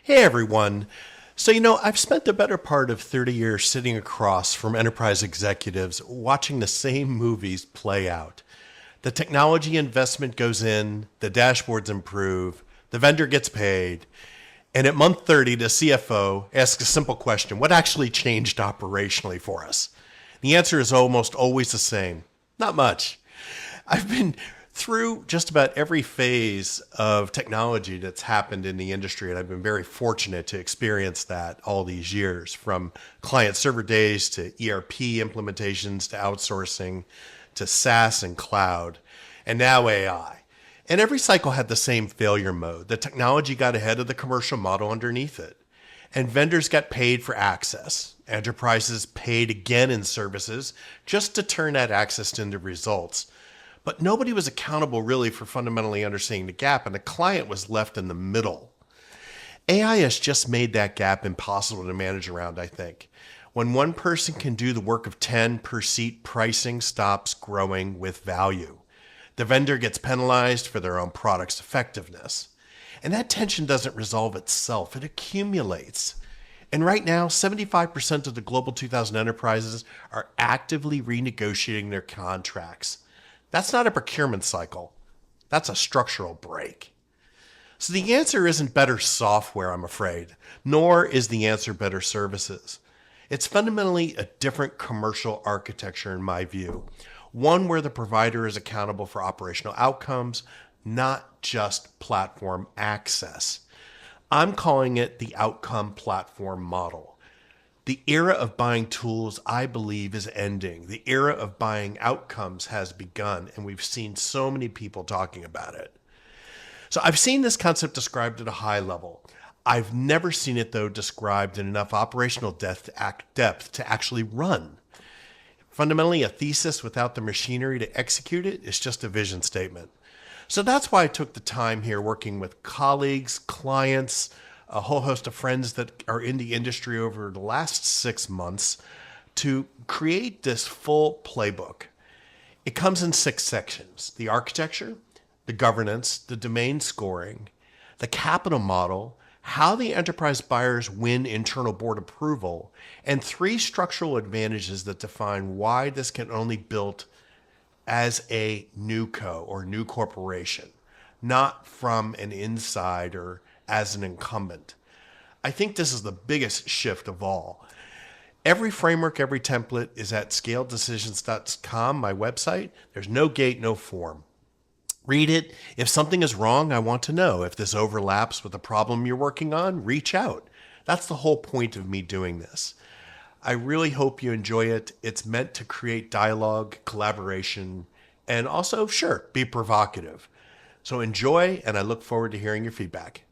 Hey everyone. I've spent the better part of 30 years sitting across from enterprise executives watching the same movies play out. The technology investment goes in, the dashboards improve, the vendor gets paid, and at month 30, the CFO asks a simple question: what actually changed operationally for us? The answer is almost always the same: not much. I've been through just about every phase of technology that's happened in the industry, and I've been very fortunate to experience that all these years, from client server days to ERP implementations to outsourcing to SaaS and cloud, and now AI. And every cycle had the same failure mode. The technology got ahead of the commercial model underneath it, and vendors got paid for access. Enterprises paid again in services just to turn that access into results. But nobody was accountable really for fundamentally understanding the gap, and the client was left in the middle. AI has just made that gap impossible to manage around, I think. When one person can do the work of 10 per seat, pricing stops growing with value. The vendor gets penalized for their own product's effectiveness. And that tension doesn't resolve itself, it accumulates. And right now, 75% of the Global 2000 enterprises are actively renegotiating their contracts. That's not a procurement cycle. That's a structural break. So the answer isn't better software, I'm afraid, nor is the answer better services. It's fundamentally a different commercial architecture, in my view. One where the provider is accountable for operational outcomes, not just platform access. I'm calling it the outcome platform model. The era of buying tools, I believe, is ending. The era of buying outcomes has begun, and we've seen so many people talking about it. So I've seen this concept described at a high level. I've never seen it, though, described in enough operational depth to actually run. Fundamentally, a thesis without the machinery to execute it is just a vision statement. So that's why I took the time here working with colleagues, clients, a whole host of friends that are in the industry over the last 6 months to create this full playbook. It comes in 6 sections: the architecture, the governance, the domain scoring, the capital model, how the enterprise buyers win internal board approval, and 3 structural advantages that define why this can only be built as a new co or new corporation, not from an inside or as an incumbent. I think this is the biggest shift of all. Every framework, every template is at scaledecisions.com, my website. There's no gate, no form. Read it. If something is wrong, I want to know. If this overlaps with a problem you're working on, reach out. That's the whole point of me doing this. I really hope you enjoy it. It's meant to create dialogue, collaboration, and also, sure, be provocative. So enjoy, and I look forward to hearing your feedback.